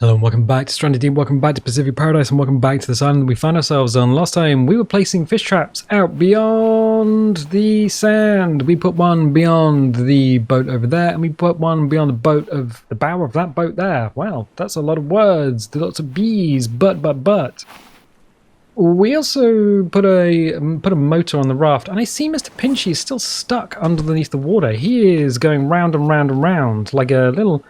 Hello and welcome back to Stranded Deep, welcome back to Pacific Paradise, and welcome back to this island we found ourselves on. Last time we were placing fish traps out beyond the sand. We put one beyond the boat over there, and we put one beyond the boat of the bow of that boat there. Wow, that's a lot of words, lots of bees, but. We also put a motor on the raft, and I see Mr. Pinchy is still stuck underneath the water. He is going round and round and round like a little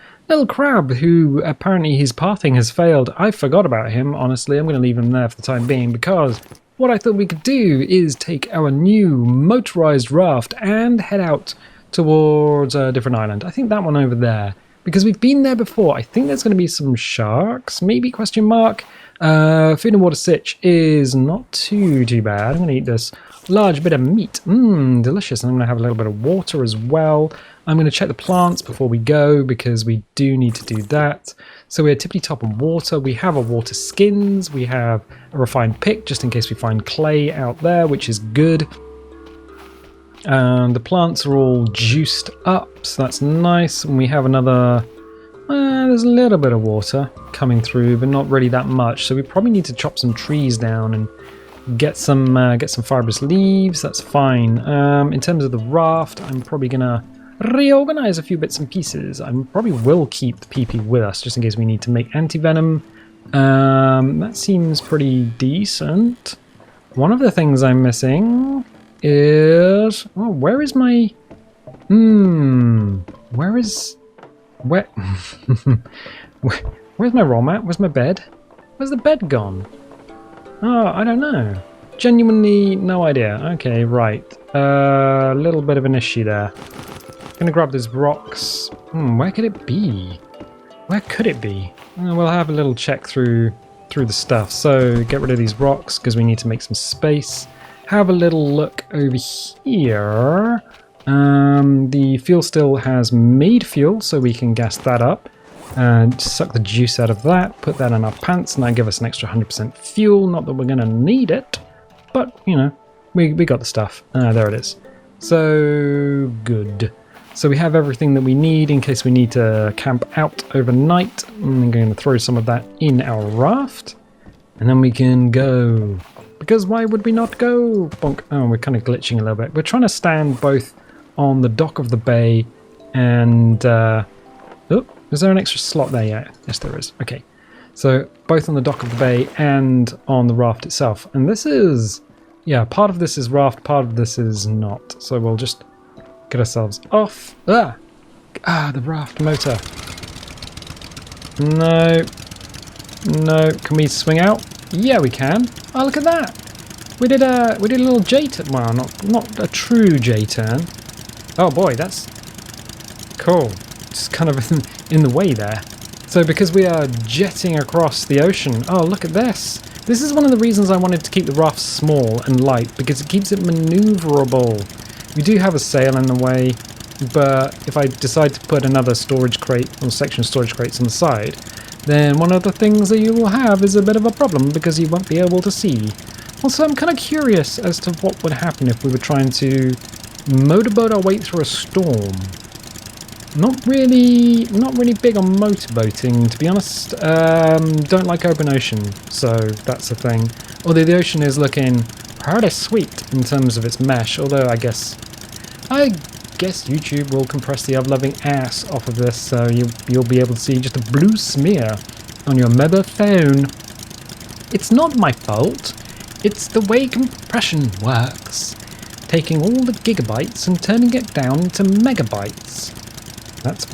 crab who apparently his pathing has failed. I forgot about him, honestly. I'm going to leave him there for the time being because what I thought we could do is take our new motorized raft and head out towards a different island. I think that one over there, because we've been there before. I think there's going to be some sharks, maybe, question mark. Food and water sitch is not too bad. I'm going to eat this large bit of meat. Delicious. And I'm going to have a little bit of water as well. I'm going to check the plants before we go because we do need to do that. So we're tippity top on water. We have our water skins. We have a refined pick just in case we find clay out there, which is good. And the plants are all juiced up, so that's nice. And we have another... there's a little bit of water coming through, but not really that much. So we probably need to chop some trees down and get some fibrous leaves. That's fine. In terms of the raft, I'm probably gonna reorganize a few bits and pieces. I probably will keep the PP with us just in case we need to make anti-venom. That seems pretty decent. One of the things I'm missing is... where is my... where's my roll mat? Where's my bed? Where's the bed gone? Oh, I don't know. Genuinely no idea. Okay, right. A little bit of an issue there. Gonna grab these rocks. Where could it be? Where could it be? We'll have a little check through the stuff. So get rid of these rocks because we need to make some space. Have a little look over here. The fuel still has made fuel, so we can gas that up and suck the juice out of that, put that in our pants, and that'll give us an extra 100% fuel. Not that we're going to need it, but, you know, we got the stuff. There it is. So, good. So we have everything that we need in case we need to camp out overnight. I'm going to throw some of that in our raft, and then we can go. Because why would we not go? Bonk. Oh, we're kind of glitching a little bit. We're trying to stand both on the dock of the bay and... is there an extra slot there yet? Yes, there is. Okay. So both on the dock of the bay and on the raft itself. And this is... yeah, part of this is raft, part of this is not. So we'll just get ourselves off. The raft motor. No. Can we swing out? Yeah, we can. Oh, look at that. We did a little J-turn. Well, not a true J-turn. Oh boy, that's cool. Just kind of in the way there. So because we are jetting across the ocean, oh look at this. This is one of the reasons I wanted to keep the raft small and light, because it keeps it maneuverable. We do have a sail in the way, but if I decide to put another storage crate or section of storage crates on the side, then one of the things that you will have is a bit of a problem because you won't be able to see. Also, I'm kind of curious as to what would happen if we were trying to motorboat our way through a storm. Not really big on motorboating, to be honest. Don't like open ocean, so that's the thing. Although the ocean is looking pretty sweet in terms of its mesh, although I guess YouTube will compress the loving ass off of this, so you'll be able to see just a blue smear on your mobile phone. It's not my fault. It's the way compression works. Taking all the gigabytes and turning it down to megabytes. That's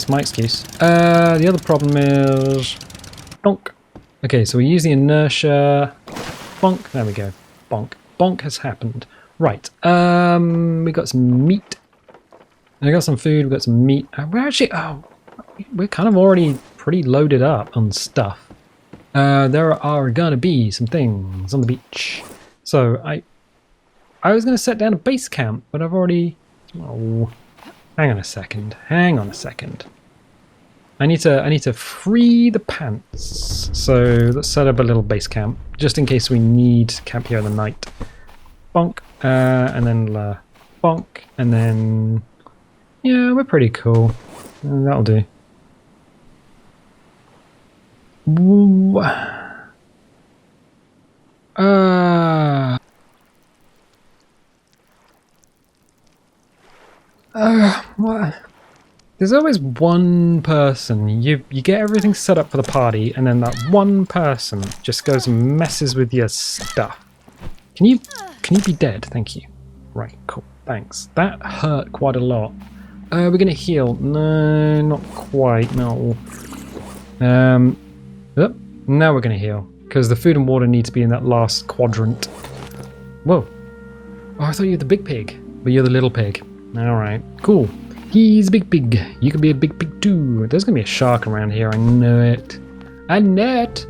my excuse. The other problem is... bonk. Okay, so we use the inertia. Bonk. There we go. Bonk. Bonk has happened. Right. We got some meat. We got some food. We got some meat. We're kind of already pretty loaded up on stuff. There are gonna be some things on the beach. So I was gonna set down a base camp, but I've already... oh, hang on a second. I need to free the pants. So let's set up a little base camp just in case we need to camp here in the night. Bonk, and then bonk, and then yeah, we're pretty cool. That'll do. What? There's always one person. You get everything set up for the party, and then that one person just goes and messes with your stuff. Can you be dead? Thank you. Right, cool. Thanks. That hurt quite a lot. We're gonna heal. No, not quite. No. Now we're gonna heal because the food and water need to be in that last quadrant. Whoa. Oh, I thought you were the big pig, but you're the little pig. All right, cool. He's a big pig. You can be a big pig too. There's gonna be a shark around here. I know it. I know it.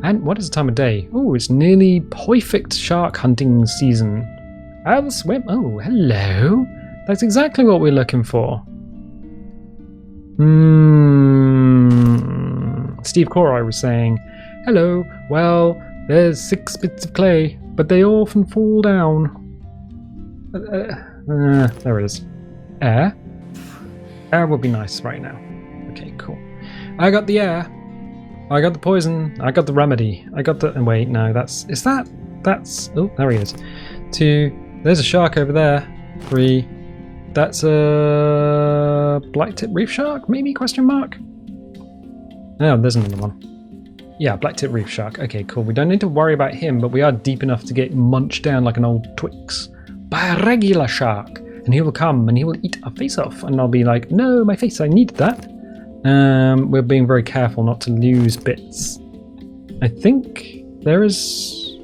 And what is the time of day? Oh, it's nearly perfect shark hunting season. I'll swim. Oh, hello. That's exactly what we're looking for. Steve Corai was saying, hello. Well, there's 6 bits of clay, but they often fall down. There it is. Air. Air would be nice right now. Okay, cool. I got the air. I got the poison. I got the remedy. I got the... wait, no, that's... is that... that's... oh, there he is. 2. There's a shark over there. 3. That's a... black-tip reef shark, maybe? Question mark? Oh, there's another one. Yeah, black-tip reef shark. Okay, cool. We don't need to worry about him, but we are deep enough to get munched down like an old Twix by a regular shark. And he will come and he will eat our face off. And I'll be like, no, my face, I need that. We're being very careful not to lose bits. I think there is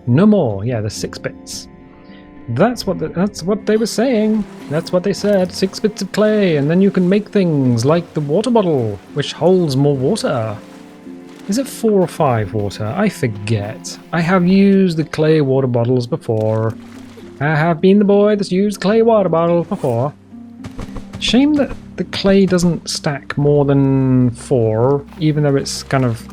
no more. Yeah, there's 6 bits. That's what they were saying. That's what they said. 6 bits of clay, and then you can make things like the water bottle, which holds more water. Is it 4 or 5 water? I forget. I have used the clay water bottles before. I have been the boy that's used clay water bottles before. Shame that the clay doesn't stack more than 4, even though it's kind of...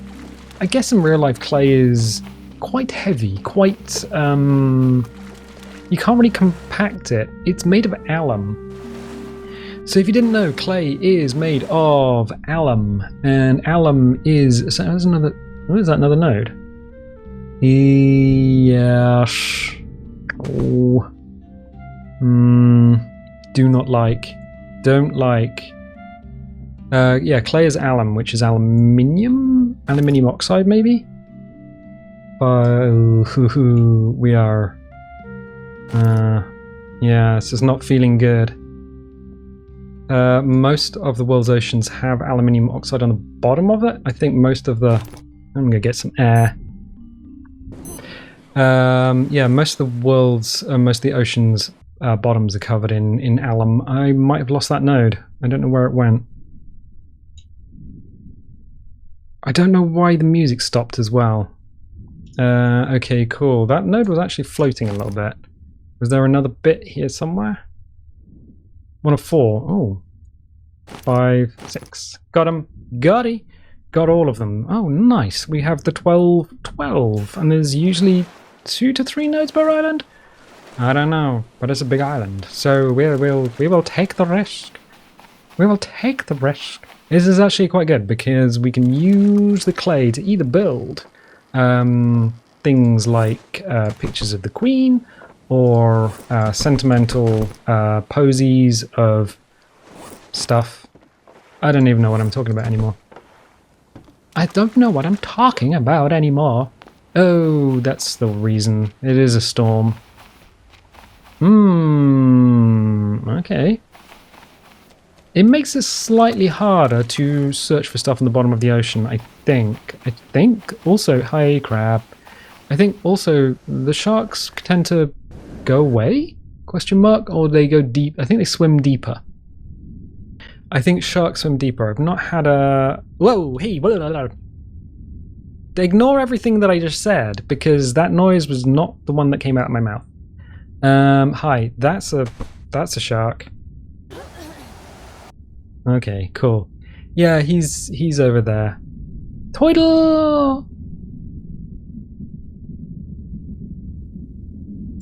I guess in real life clay is quite heavy, quite... you can't really compact it. It's made of alum. So if you didn't know, clay is made of alum. And alum is... so there's another... what is that, another node? Yes. Oh. Do not like. Don't like. Yeah, clay is alum, which is aluminium? Aluminium oxide, maybe? We are... yeah, this is not feeling good. Most of the world's oceans have aluminium oxide on the bottom of it. I think most of the... I'm gonna get some air. Yeah, most of the world's... most of the oceans' bottoms are covered in alum. I might have lost that node. I don't know where it went. I don't know why the music stopped as well. Okay, cool. That node was actually floating a little bit. Was there another bit here somewhere? 1 of 4. Oh. 5, 6. Got him. Got-y. Got all of them. Oh, nice. We have the 12. And there's usually 2 to 3 nodes per island? I don't know, but it's a big island. So we will take the risk. We will take the risk. This is actually quite good because we can use the clay to either build things like pictures of the Queen, or sentimental posies of stuff. I don't even know what I'm talking about anymore. I don't know what I'm talking about anymore. Oh, that's the reason. It is a storm. Okay. It makes it slightly harder to search for stuff on the bottom of the ocean, I think. Also, hi crab. I think also the sharks tend to go away? Question mark? Or they go deep? I think they swim deeper. I think sharks swim deeper. I've not had a... whoa, hey, blah, blah, blah. Ignore everything that I just said, because that noise was not the one that came out of my mouth. Hi, that's a shark. Okay, cool. Yeah, he's over there. Toidle!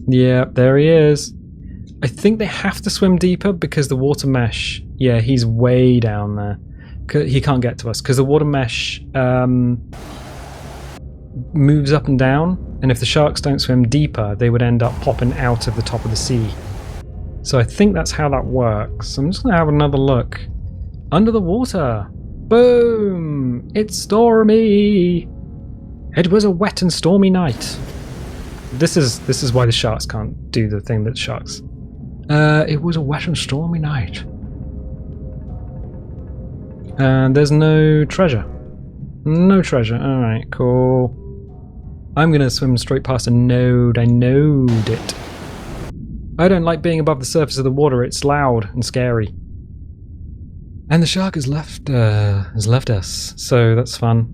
Yeah, there he is. I think they have to swim deeper because the water mesh... yeah, he's way down there. He can't get to us because the water mesh moves up and down, and if the sharks don't swim deeper, they would end up popping out of the top of the sea. So I think that's how that works. I'm just going to have another look. Under the water. Boom! It's stormy! It was a wet and stormy night. This is why the sharks can't do the thing that sharks. It was a wet and stormy night. And there's no treasure. No treasure. Alright, cool. I'm gonna swim straight past a node. I knowed it. I don't like being above the surface of the water. It's loud and scary. And the shark has left us, so that's fun.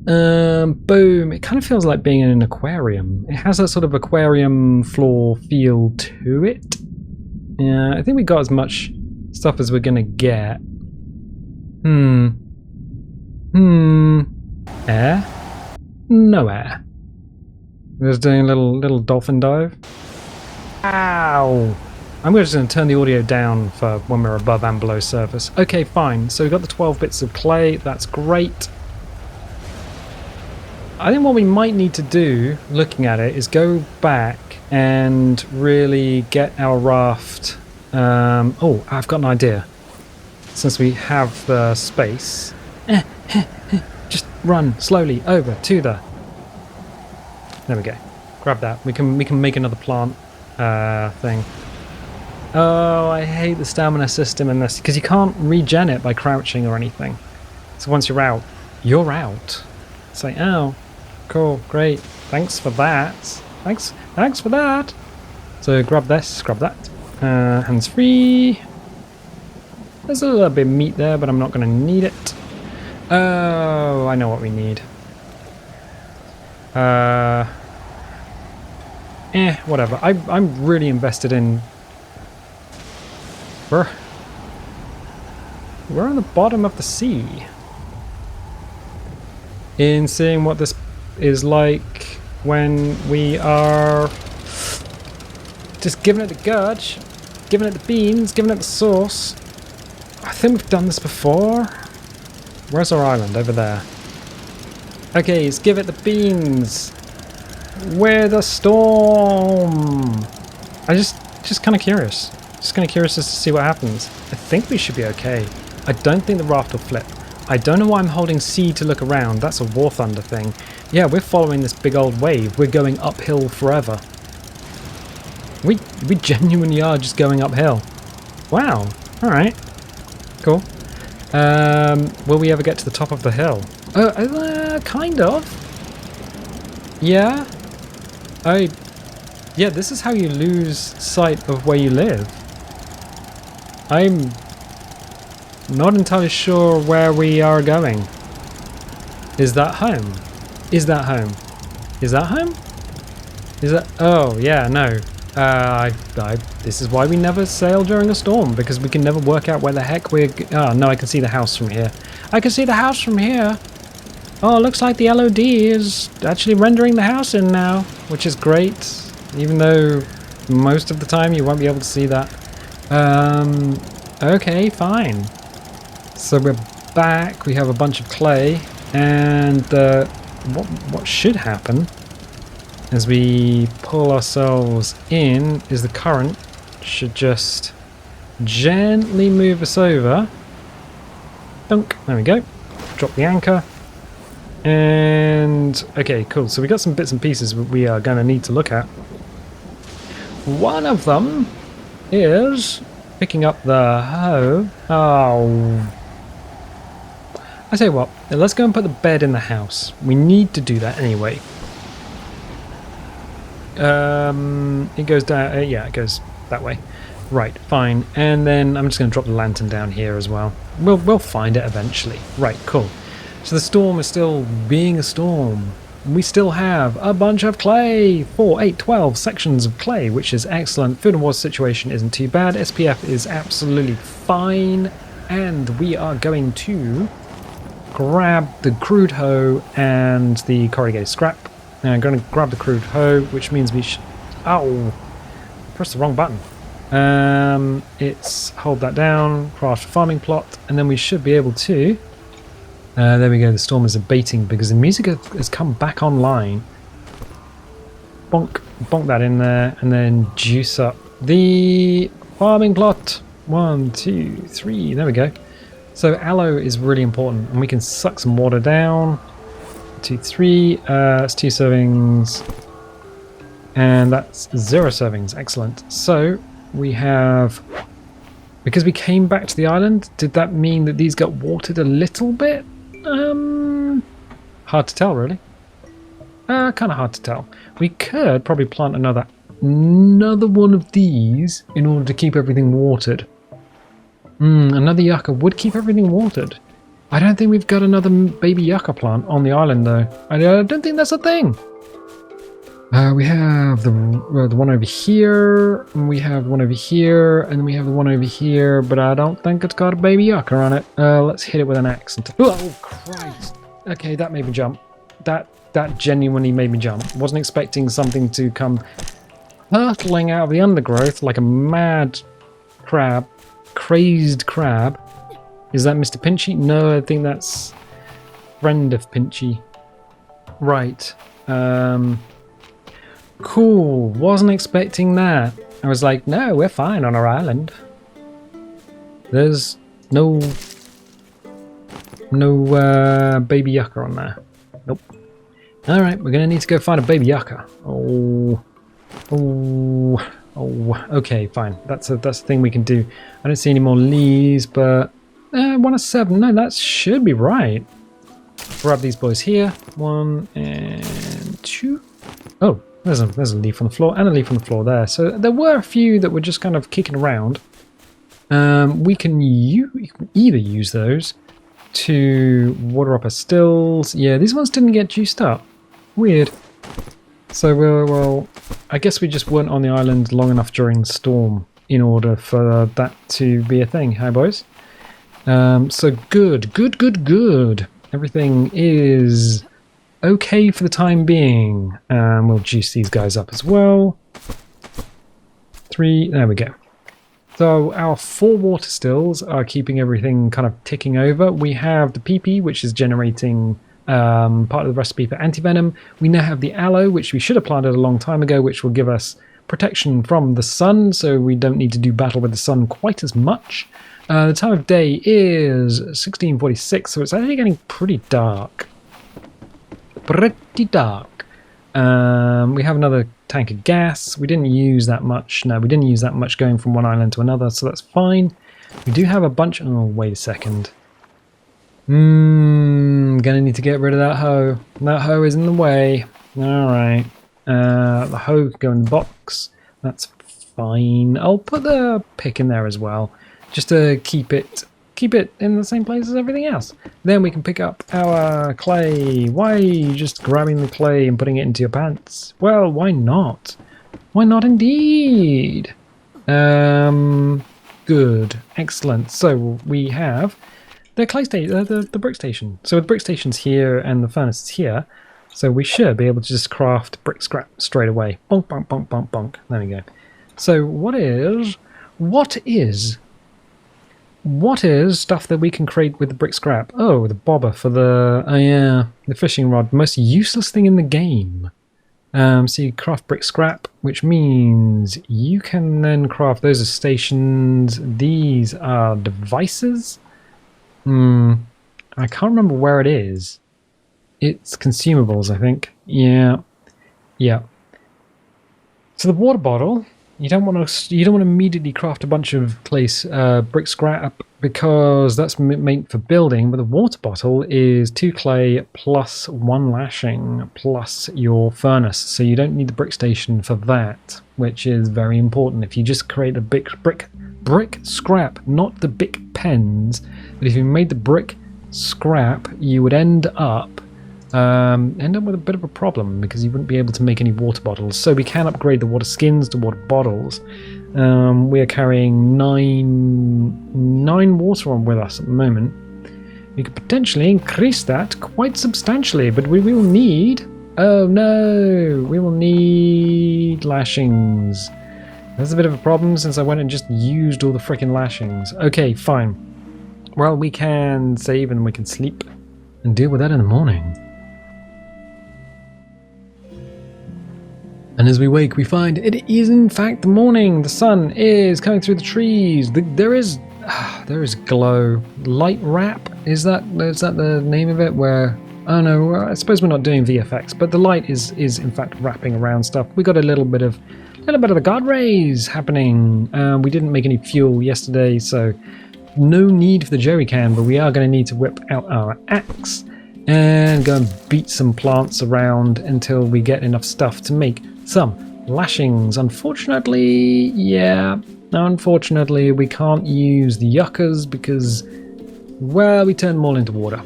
Boom. It kind of feels like being in an aquarium. It has that sort of aquarium floor feel to it. Yeah, I think we got as much stuff as we're gonna get. Air? No air. Just doing a little dolphin dive. Ow! I'm just going to turn the audio down for when we're above and below surface. Okay, fine. So we've got the 12 bits of clay. That's great. I think what we might need to do, looking at it, is go back and really get our raft. Oh, I've got an idea. Since we have the space, just run slowly over to the. There we go. Grab that. We can make another plant thing. Oh, I hate the stamina system in this because you can't regen it by crouching or anything. So once you're out, you're out. It's like, oh, cool, great. Thanks for that. Thanks for that. So grab this, grab that. Hands free. There's a little bit of meat there, but I'm not going to need it. Oh, I know what we need. Whatever. I'm really invested in. We're on the bottom of the sea. In seeing what this is like when we are just giving it the gurge, giving it the beans, giving it the sauce. I think we've done this before. Where's our island? Over there. Okay, let's give it the beans. With a storm. I just kind of curious. Just kind of curious as to see what happens. I think we should be okay. I don't think the raft will flip. I don't know why I'm holding C to look around. That's a War Thunder thing. Yeah, we're following this big old wave. We're going uphill forever. We genuinely are just going uphill. Wow. All right. Cool. Will we ever get to the top of the hill? Kind of. Yeah. Yeah, this is how you lose sight of where you live. I'm not entirely sure where we are going. Is that home? Is that home? Is that home? Is that... Oh, yeah, no. This is why we never sail during a storm, because we can never work out where the heck we're... Oh, no, I can see the house from here. I can see the house from here. Oh, it looks like the LOD is actually rendering the house in now, which is great, even though most of the time you won't be able to see that. Okay, fine. So we're back, we have a bunch of clay, and what should happen as we pull ourselves in is the current should just gently move us over. Dunk, there we go. Drop the anchor. And okay, cool. So we got some bits and pieces we are going to need to look at. One of them is picking up the hoe. Oh. I tell you what, let's go and put the bed in the house. We need to do that anyway. It goes down, yeah, it goes that way. Right, fine. And then I'm just going to drop the lantern down here as well. We'll find it eventually. Right, cool. So the storm is still being a storm. We still have a bunch of clay. 4, 8, 12 sections of clay, which is excellent. Food and water situation isn't too bad. SPF is absolutely fine. And we are going to grab the crude hoe and the corrugated scrap. And I'm going to grab the crude hoe, which means we should... Ow! Press the wrong button. It's hold that down, craft a farming plot, and then we should be able to There we go, the storm is abating because the music has come back online. Bonk, bonk that in there, and then juice up the farming plot. 1, 2, 3, there we go. So aloe is really important, and we can suck some water down. 2, 3, that's 2 servings, and that's 0 servings, excellent. So we have, because we came back to the island, did that mean that these got watered a little bit? Hard to tell, really. Kind of hard to tell. We could probably plant another one of these in order to keep everything watered. Another yucca would keep everything watered. I don't think we've got another baby yucca plant on the island, though. I don't think that's a thing. We have the one over here, and we have one over here, and we have the one over here, but I don't think it's got a baby yucca on it. Let's hit it with an axe. Oh, Christ. Okay, that made me jump. That genuinely made me jump. Wasn't expecting something to come hurtling out of the undergrowth like a mad crab. Crazed crab. Is that Mr. Pinchy? No, I think that's friend of Pinchy. Right. Cool. Wasn't expecting that. I was like, no, we're fine on our island. There's no baby yucca on there. Nope. All right, we're gonna need to go find a baby yucca. Oh. Okay, fine. That's a thing we can do. I don't see any more leaves, but 1 of 7. No, that should be right. Grab these boys here. 1 and 2. Oh, there's a leaf on the floor and a leaf on the floor there. So there were a few that were just kind of kicking around. We can either use those to water up our stills. Yeah, these ones didn't get juiced up. Weird. So well, I guess we just weren't on the island long enough during the storm in order for that to be a thing. Hi, boys. So good. Everything is okay for the time being. We'll juice these guys up as well. 3, there we go. So our 4 water stills are keeping everything kind of ticking over. We have the PP, which is generating part of the recipe for antivenom. We now have the aloe, which we should have planted a long time ago, which will give us protection from the sun, so we don't need to do battle with the sun quite as much. The time of day is 16:46, so it's actually getting pretty dark. Pretty dark. We have another tank of gas. We didn't use that much. No, we didn't use that much going from one island to another, so that's fine. We do have a bunch... Oh, wait a second. Gonna need to get rid of that hoe. That hoe is in the way. Alright. The hoe can go in the box. That's fine. I'll put the pick in there as well, just to keep it in the same place as everything else. Then we can pick up our clay. Why are you just grabbing the clay and putting it into your pants? Well, why not? Why not indeed? Good. Excellent. So we have the clay station, the brick station. So the brick station's here and the furnace is here. So we should be able to just craft brick scrap straight away. Bonk, bonk, bonk, bonk, bonk. There we go. So what is stuff that we can create with the brick scrap? Oh, the bobber for the fishing rod. Most useless thing in the game. So you craft brick scrap, which means you can then craft those as stations. These are devices. I can't remember where it is. It's consumables, I think. Yeah. So the water bottle. You don't want to immediately craft a bunch of brick scrap because that's meant for building. But the water bottle is 2 clay plus 1 lashing plus your furnace, so you don't need the brick station for that, which is very important. If you just create a brick scrap, not the big pens, but if you made the brick scrap, you would end up with a bit of a problem because you wouldn't be able to make any water bottles. So we can upgrade the water skins to water bottles. We are carrying 9 water on with us at the moment. We could potentially increase that quite substantially, but we will need... Oh no! We will need lashings. That's a bit of a problem since I went and just used all the freaking lashings. Okay, fine. Well, we can save and we can sleep. and deal with that in the morning. And as we wake, we find it is in fact the morning. The sun is coming through the trees. There is glow. Light wrap? Is that the name of it? Where, oh no, I suppose we're not doing VFX, but the light is in fact wrapping around stuff. We got a little bit of the guard rays happening. We didn't make any fuel yesterday, so no need for the jerry can, but we are going to need to whip out our axe and go and beat some plants around until we get enough stuff to make some lashings. Unfortunately, we can't use the yuccas because, well, we turn them all into water,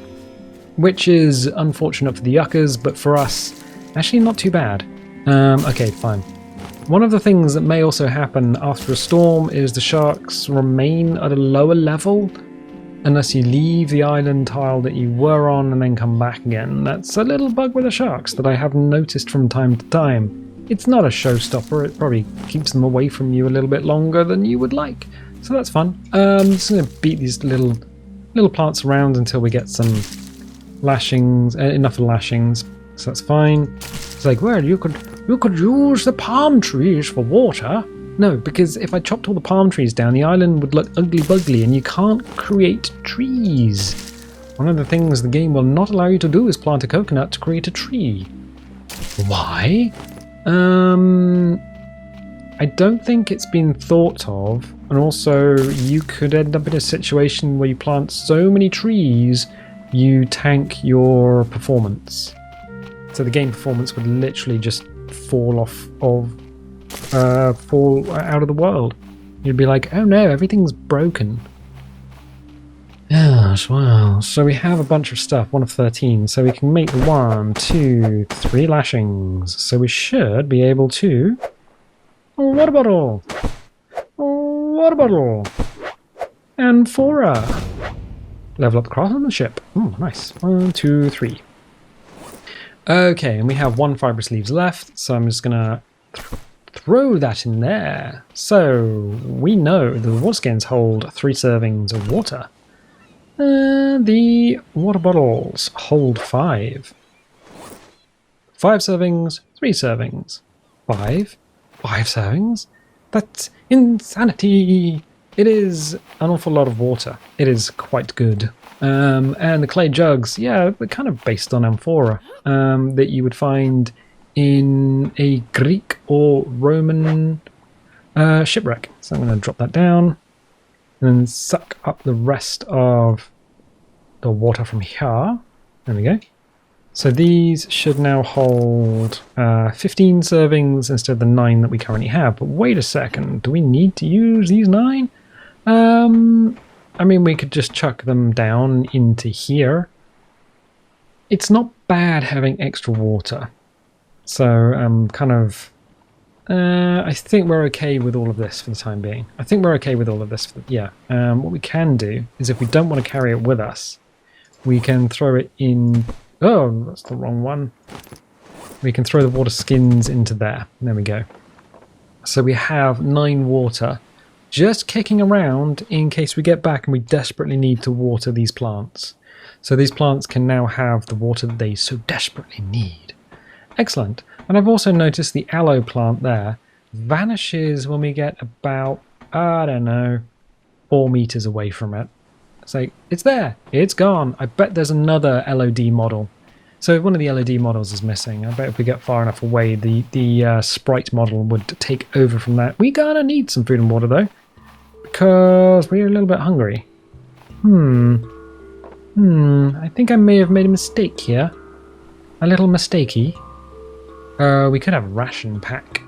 which is unfortunate for the yuccas, but for us, actually not too bad. Okay, fine. One of the things that may also happen after a storm is the sharks remain at a lower level unless you leave the island tile that you were on and then come back again. That's a little bug with the sharks that I have noticed from time to time. It's not a showstopper, it probably keeps them away from you a little bit longer than you would like. So that's fun. I'm just going to beat these little plants around until we get some lashings, enough lashings. So that's fine. It's like, well, you could use the palm trees for water. No, because if I chopped all the palm trees down, the island would look ugly-bugly, and you can't create trees. One of the things the game will not allow you to do is plant a coconut to create a tree. Why? I don't think it's been thought of, and also you could end up in a situation where you plant so many trees, you tank your performance. So the game performance would literally just fall out of the world. You'd be like, oh no, everything's broken. Yes, well, so we have a bunch of stuff, 1 of 13, so we can make 1, 2, 3 lashings. So we should be able to... Water bottle! Water bottle! Amphora! Level up the craftsmanship. Nice. 1, 2, 3. Okay, and we have 1 fibrous leaves left, so I'm just gonna throw that in there. So we know the water skins hold 3 servings of water. The water bottles hold 5. 5 servings, 3 servings. 5 servings? That's insanity! It is an awful lot of water. It is quite good. And the clay jugs, yeah, they're kind of based on amphora that you would find in a Greek or Roman shipwreck. So I'm going to drop that down and then suck up the rest of the water from here. There we go. So these should now hold 15 servings instead of the 9 that we currently have. But wait a second, do we need to use these 9? I mean, we could just chuck them down into here. It's not bad having extra water. So kind of... I think we're okay with all of this for the time being. I think we're okay with all of this. What we can do is if we don't want to carry it with us, we can throw it in... Oh, that's the wrong one. We can throw the water skins into there. There we go. So we have 9 water just kicking around in case we get back and we desperately need to water these plants. So these plants can now have the water that they so desperately need. Excellent. And I've also noticed the aloe plant there vanishes when we get about, I don't know, 4 meters away from it. It's like, it's there, it's gone. I bet there's another LOD model. So if one of the LOD models is missing, I bet if we get far enough away, the sprite model would take over from that. We're gonna need some food and water though, because we're a little bit hungry. I think I may have made a mistake here. A little mistakey. We could have a ration pack.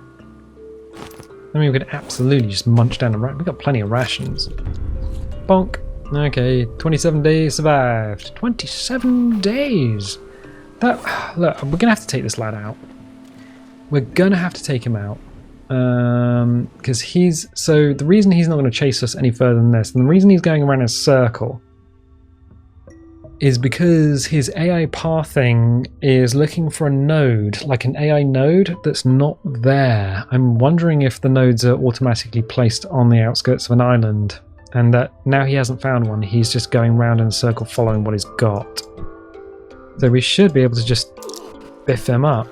I mean, we could absolutely just munch down a ration. We've got plenty of rations. Bonk. Okay, 27 days survived. 27 days! Look, we're going to have to take this lad out. We're going to have to take him out. Because so the reason he's not going to chase us any further than this, and the reason he's going around in a circle, is because his AI pathing is looking for a node, like an AI node that's not there. I'm wondering if the nodes are automatically placed on the outskirts of an island, and that now he hasn't found one, he's just going around in a circle following what he's got. So we should be able to just biff him up.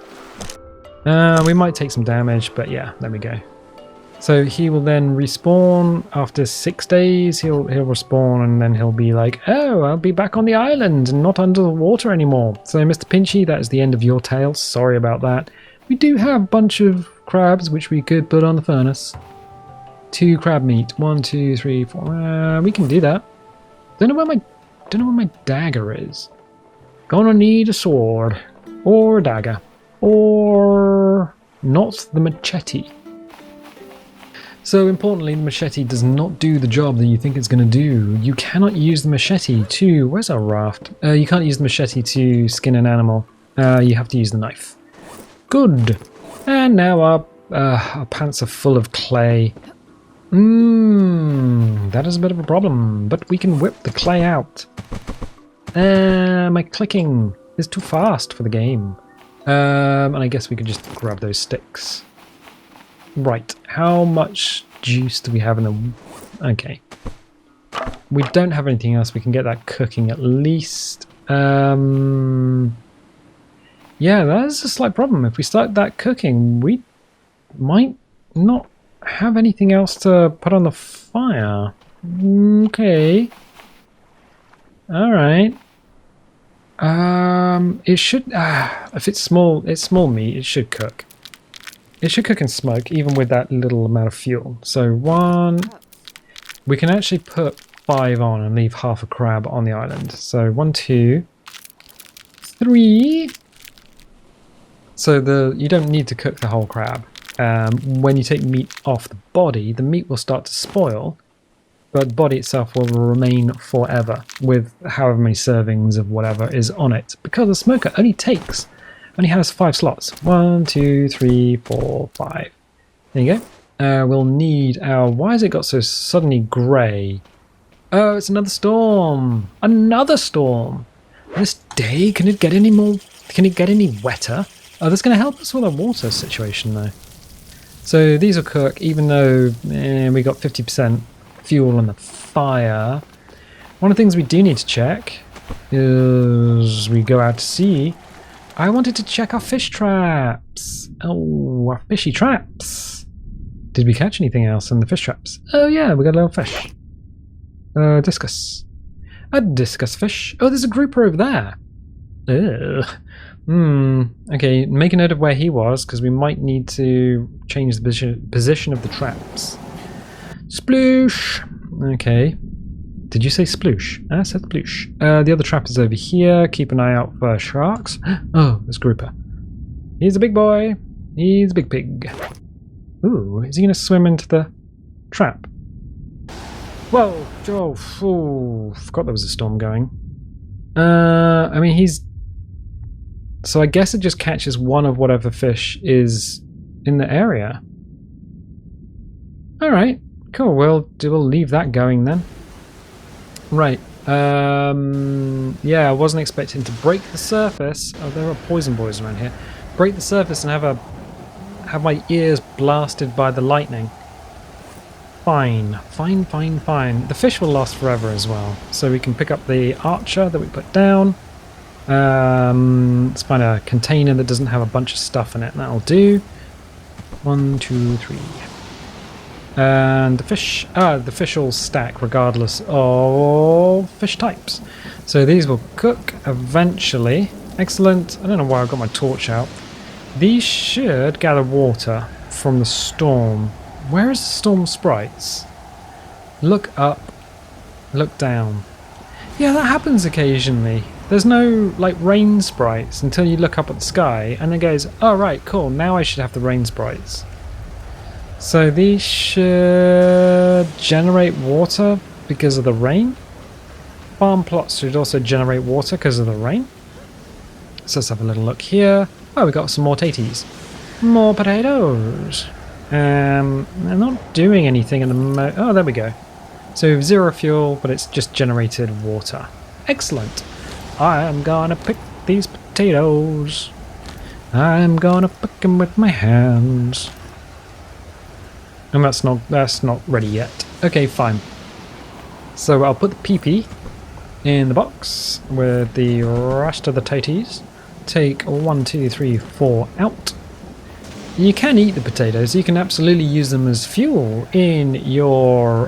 We might take some damage, but yeah, there we go. So he will then respawn after 6 days. He'll respawn and then he'll be like, oh, I'll be back on the island and not under the water anymore. So Mr. Pinchy, that is the end of your tale. Sorry about that. We do have a bunch of crabs which we could put on the furnace. 2 crab meat. 1, 2, 3, 4. We can do that. Don't know where my dagger is. Gonna need a sword or a dagger or not the machete. So importantly, the machete does not do the job that you think it's going to do. You cannot use the machete to... Where's our raft? You can't use the machete to skin an animal. You have to use the knife. Good. And now our pants are full of clay. That is a bit of a problem. But we can whip the clay out. My clicking is too fast for the game. And I guess we could just grab those sticks. Right, how much juice do we have in the... Okay. We don't have anything else. We can get that cooking at least. Yeah, that is a slight problem. If we start that cooking, we might not have anything else to put on the fire. Okay. Alright. It should... if it's small meat, it should cook. It should cook and smoke, even with that little amount of fuel. So 1... We can actually put 5 on and leave half a crab on the island. So 1, 2, 3... So you don't need to cook the whole crab. When you take meat off the body, the meat will start to spoil, but the body itself will remain forever with however many servings of whatever is on it. Because the smoker only has 5 slots. 1, 2, 3, 4, 5. There you go. We'll need our... Why has it got so suddenly grey? Oh, it's another storm. Another storm. This day, can it get any more... Can it get any wetter? Oh, that's going to help us with our water situation, though. So these will cook, even though we got 50% fuel on the fire. One of the things we do need to check is we go out to sea. I wanted to check our fish traps. Oh, our fishy traps. Did we catch anything else in the fish traps? Oh yeah, we got a little fish. Discus. A discus fish. Oh, there's a grouper over there. Ugh. Okay, make a note of where he was, because we might need to change the position of the traps. Sploosh! Okay. Did you say sploosh? I said sploosh. The other trap is over here. Keep an eye out for sharks. Oh, there's grouper. He's a big boy. He's a big pig. Ooh, is he going to swim into the trap? Whoa! Oh, forgot there was a storm going. I mean, he's... So I guess it just catches one of whatever fish is in the area. Alright, cool. We'll leave that going then. Right. Yeah, I wasn't expecting to break the surface. Oh, there are poison boys around here. Break the surface and have my ears blasted by the lightning. Fine. Fine, fine, fine. The fish will last forever as well. So we can pick up the archer that we put down. Let's find a container that doesn't have a bunch of stuff in it. That'll do. 1, 2, 3. And the fish will stack regardless of fish types. So these will cook eventually. Excellent. I don't know why I've got my torch out. These should gather water from the storm. Where is the storm sprites? Look up. Look down. Yeah, that happens occasionally. There's no, like, rain sprites until you look up at the sky, and it goes, oh, right, cool, now I should have the rain sprites. So these should generate water because of the rain. Farm plots should also generate water because of the rain. So let's have a little look here. Oh, we got some more taties. More potatoes. They're not doing anything in the oh, there we go. So 0 fuel, but it's just generated water. Excellent. I'm gonna pick these potatoes. I'm gonna pick them with my hands. And that's not ready yet. Okay, fine. So I'll put the PP in the box with the rest of the tatties. Take 1, 2, 3, 4 out. You can eat the potatoes. You can absolutely use them as fuel in your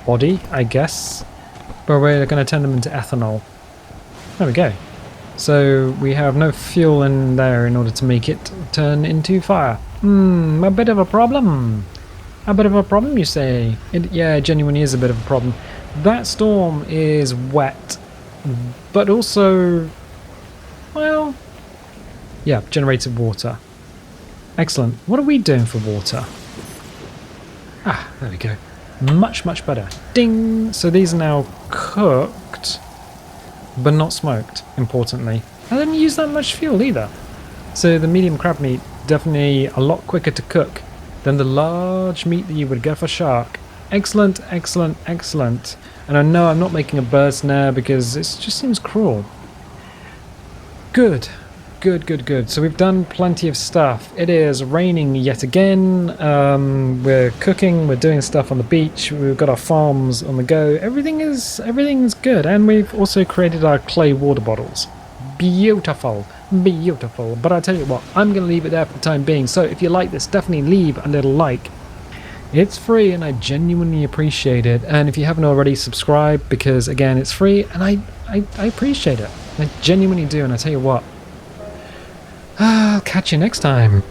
body, I guess. But we're going to turn them into ethanol. There we go. So we have no fuel in there in order to make it turn into fire. A bit of a problem. A bit of a problem, you say? Yeah, it genuinely is a bit of a problem. That storm is wet, but also, well, yeah, generated water. Excellent. What are we doing for water? Ah, there we go. Much, much better. Ding! So these are now cooked, but not smoked, importantly. I didn't use that much fuel either. So the medium crab meat, definitely a lot quicker to cook than the large meat that you would get for shark. Excellent, excellent, excellent. And I know I'm not making a bird's snare because it just seems cruel. Good. Good, good, good. So we've done plenty of stuff. It is raining yet again. We're cooking, we're doing stuff on the beach, we've got our farms on the go. Everything's good. And we've also created our clay water bottles. Beautiful, beautiful. But I tell you what, I'm going to leave it there for the time being. So if you like this, definitely leave a little like. It's free and I genuinely appreciate it. And if you haven't already, subscribe because again, it's free and I appreciate it. I genuinely do. And I tell you what, I'll catch you next time.